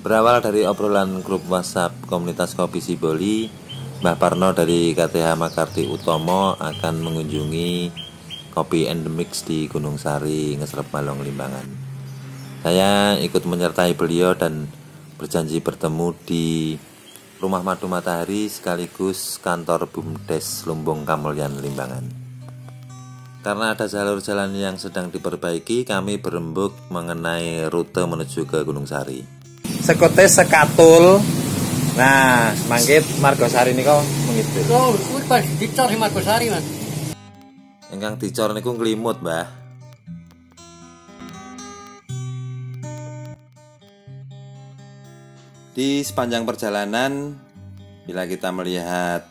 Berawal dari obrolan grup WhatsApp komunitas Kopi Siboli, Mbah Parno dari KTH Makarti Utomo akan mengunjungi Kopi Endemix di Gunung Sari, Ngesrep Balong, Limbangan. Saya ikut menyertai beliau dan berjanji bertemu di Rumah Madu Matahari sekaligus kantor BUMDes Lumbung Kamulyan, Limbangan. Karena ada jalur jalan yang sedang diperbaiki, kami berembuk mengenai rute menuju ke Gunung Sari. Sekote sekatul. Nah, mangkit Margosari niku mengitu. Oh, kuwi pas dicor di Margosari, Mas. Ingkang dicor niku nglimut, Mbah. Di sepanjang perjalanan, bila kita melihat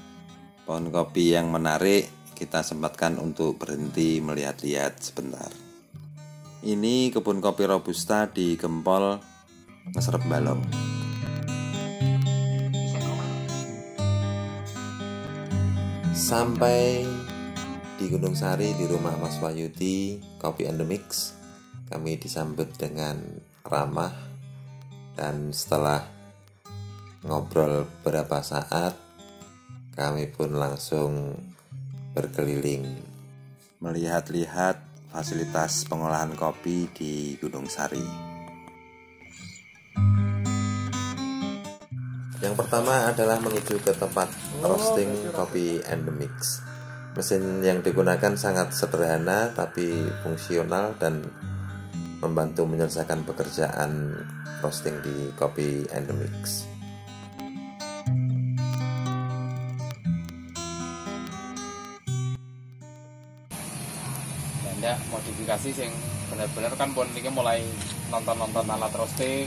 pohon kopi yang menarik, kita sempatkan untuk berhenti melihat-lihat sebentar. Ini kebun kopi Robusta di Gempol, Ngesrep Balong. Sampai di Gunung Sari di rumah Mas Wahyudi Kopi Endemix, kami disambut dengan ramah, dan setelah ngobrol beberapa saat, kami pun langsung berkeliling melihat-lihat fasilitas pengolahan kopi di Gunung Sari. Yang pertama adalah menuju ke tempat roasting kopi Endemix. Mesin yang digunakan sangat sederhana tapi fungsional dan membantu menyelesaikan pekerjaan roasting di kopi Endemix. Ya, modifikasi sing bener-bener kan pun ini mulai nonton alat roasting.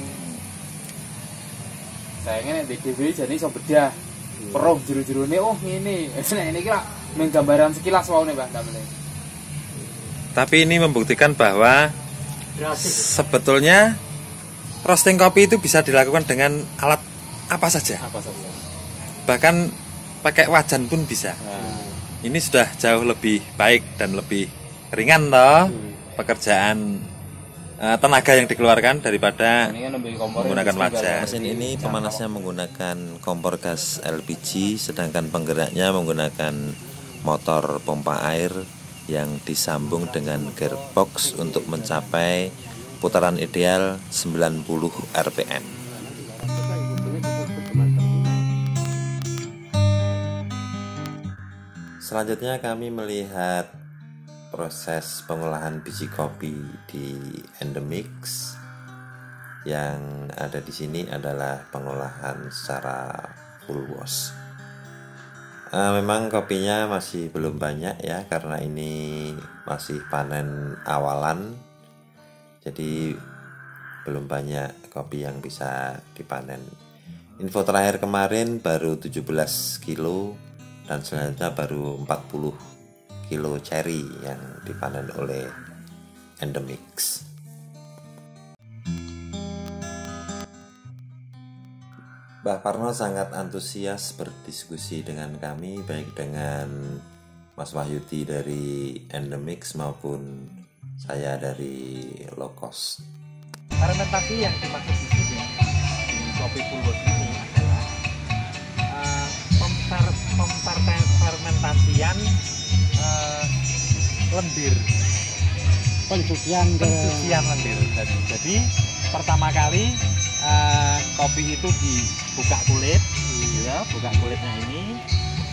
Sayangnya di TV jadi iso bedah. Peruh jero-jerone oh ngene. Ini kira menggambaran sekilas wae Mbah namanya. Tapi ini membuktikan bahwa sebetulnya roasting kopi itu bisa dilakukan dengan alat apa saja. Apa saja. Bahkan pakai wajan pun bisa. Ini sudah jauh lebih baik dan lebih ringan toh pekerjaan tenaga yang dikeluarkan daripada menggunakan wajan. Mesin ini pemanasnya menggunakan kompor gas LPG, sedangkan penggeraknya menggunakan motor pompa air yang disambung dengan gearbox untuk mencapai putaran ideal 90 rpm. Selanjutnya kami melihat proses pengolahan biji kopi di Endemix. Yang ada di sini adalah pengolahan secara full wash. Memang kopinya masih belum banyak ya, karena ini masih panen awalan. Jadi belum banyak kopi yang bisa dipanen. Info terakhir kemarin baru 17 kilo dan selanjutnya baru 40 kilo cherry yang dipanen oleh Endemix. Mbah Parno sangat antusias berdiskusi dengan kami, baik dengan Mas Wahyudi dari Endemix maupun saya dari Low Cost. Fermentasi yang dimaksud di sini di kopi Pulwos ini adalah fermentasian lendir, pencucian lendir. Jadi pertama kali kopi itu dibuka kulit, ya, buka kulitnya ini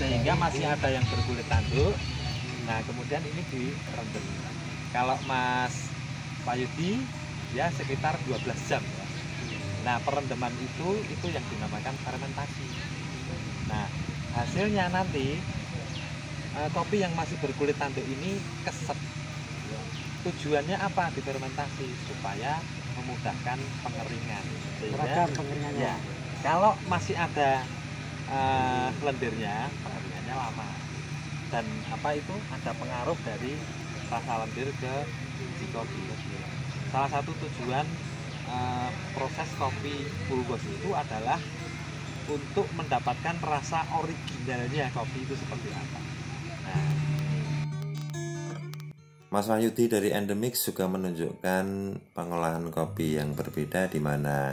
sehingga masih ada yang berkulit tanduk. Nah kemudian ini direndam. Kalau Mas Wahyudi ya sekitar 12 jam. Ya. Nah perendaman itu yang dinamakan fermentasi. Nah hasilnya nanti kopi yang masih berkulit tanduk ini keset. Tujuannya apa difermentasi? Supaya memudahkan pengeringan. Sehingga pengeringannya. Ya, kalau masih ada lendirnya, pengeringannya lama. Dan apa itu? Ada pengaruh dari rasa lendir ke biji kopi. Salah satu tujuan proses kopi Pulwos itu adalah untuk mendapatkan rasa originalnya kopi itu seperti apa. Mas Wahyudi dari Endemix juga menunjukkan pengolahan kopi yang berbeda, di mana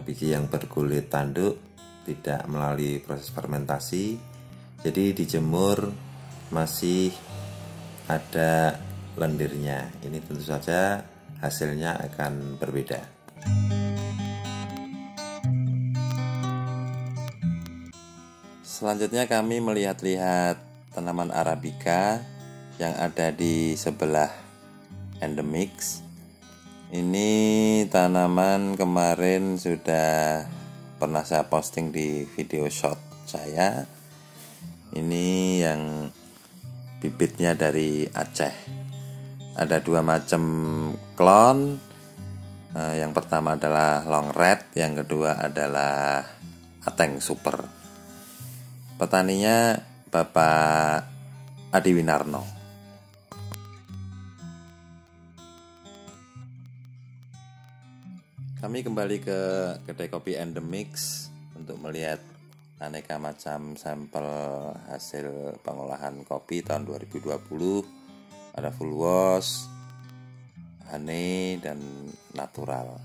biji yang berkulit tanduk, tidak melalui proses fermentasi. Jadi dijemur masih ada lendirnya. Ini tentu saja hasilnya akan berbeda. Selanjutnya kami melihat-lihat tanaman Arabica yang ada di sebelah Endemix. Ini tanaman kemarin sudah pernah saya posting di video short saya. Ini yang bibitnya dari Aceh. Ada dua macam klon. Yang pertama adalah Long Red, yang kedua adalah Ateng Super. Petaninya Bapak Adi Winarno. Kami kembali ke kedai kopi Endemix untuk melihat aneka macam sampel hasil pengolahan kopi tahun 2020. Ada full wash, honey, dan natural.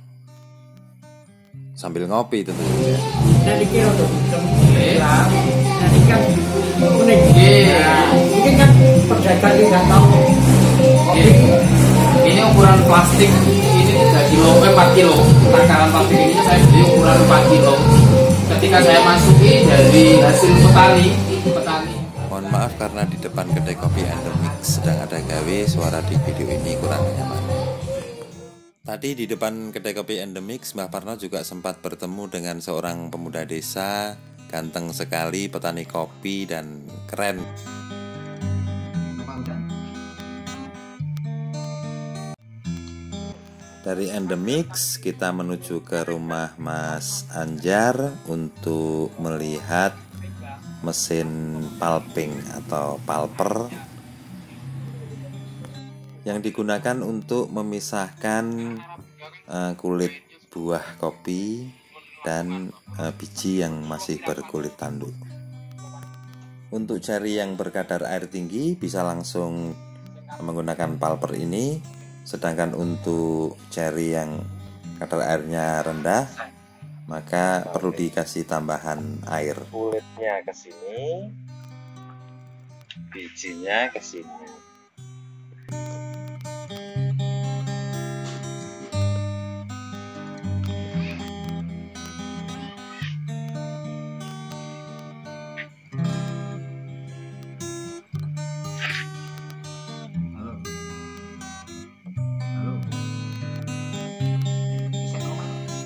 Sambil ngopi tentunya. Nanti kira tuh, nanti kan kuning. Mungkin kan pedagang nggak tahu. Ini ukuran plastik, ini 3 kilo, 4 kilo. Takaran plastik ini saya beli ukuran 4 kilo. Ketika saya masuki dari hasil petani. Mohon maaf karena di depan kedai kopi Endemix sedang ada gawe, suara di video ini kurang nyaman. Tadi di depan kedai kopi Endemix, Mbah Parno juga sempat bertemu dengan seorang pemuda desa, ganteng sekali, petani kopi dan keren. Dari Endemix kita menuju ke rumah Mas Anjar untuk melihat mesin pulping atau pulper yang digunakan untuk memisahkan kulit buah kopi dan biji yang masih berkulit tanduk. Untuk ceri yang berkadar air tinggi bisa langsung menggunakan pulper ini, sedangkan untuk ceri yang kadar airnya rendah maka perlu dikasih tambahan air. Kulitnya ke sini, bijinya ke sini.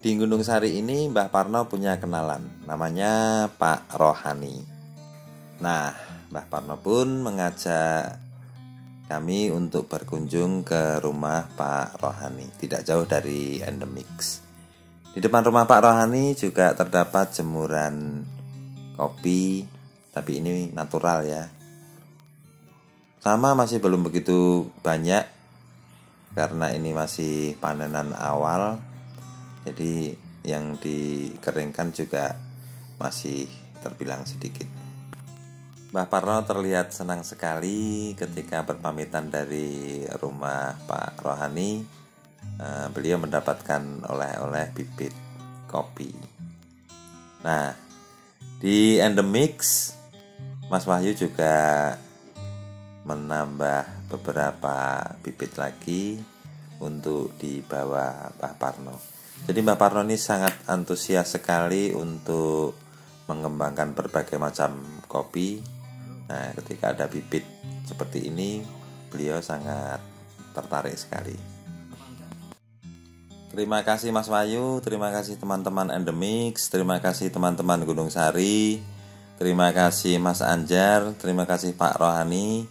Di Gunung Sari ini Mbah Parno punya kenalan, namanya Pak Rohani. Nah, Mbah Parno pun mengajak kami untuk berkunjung ke rumah Pak Rohani, tidak jauh dari Endemix. Di depan rumah Pak Rohani juga terdapat jemuran kopi, tapi ini natural ya. Sama masih belum begitu banyak, karena ini masih panenan awal. Jadi yang dikeringkan juga masih terbilang sedikit. Mbah Parno terlihat senang sekali ketika berpamitan dari rumah Pak Rohani. Beliau mendapatkan oleh-oleh bibit kopi. Nah, di Endemix Mas Wahyu juga menambah beberapa bibit lagi untuk dibawa Mbah Parno. Jadi Mbah Parno ini sangat antusias sekali untuk mengembangkan berbagai macam kopi. Nah, ketika ada bibit seperti ini, beliau sangat tertarik sekali. Terima kasih Mas Wahyu, terima kasih teman-teman Endemix, terima kasih teman-teman Gunung Sari, terima kasih Mas Anjar, terima kasih Pak Rohani.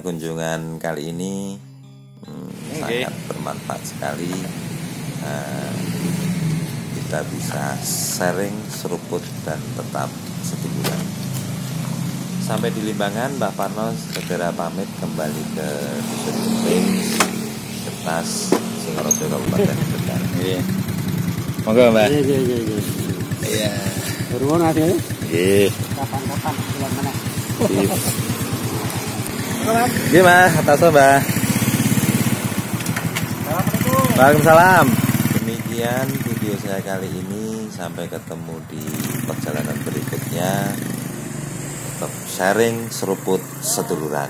Kunjungan kali ini sangat bermanfaat sekali. Kita bisa sharing, seruput, dan tetap setibulan. Sampai di Limbangan, Mbah Parno segera pamit kembali ke Dusun Kumping, Kertas, Singaraja, Kabupaten Kendal. Iya. Monggo, Mbah. Iya. Berhubung ada ya? Iya. Kapan-kapan bulan mana? Gimana? Atas Mbah. Waalaikumsalam. Demikian video saya kali ini. Sampai ketemu di perjalanan berikutnya. Tetap sharing seruput seduluran.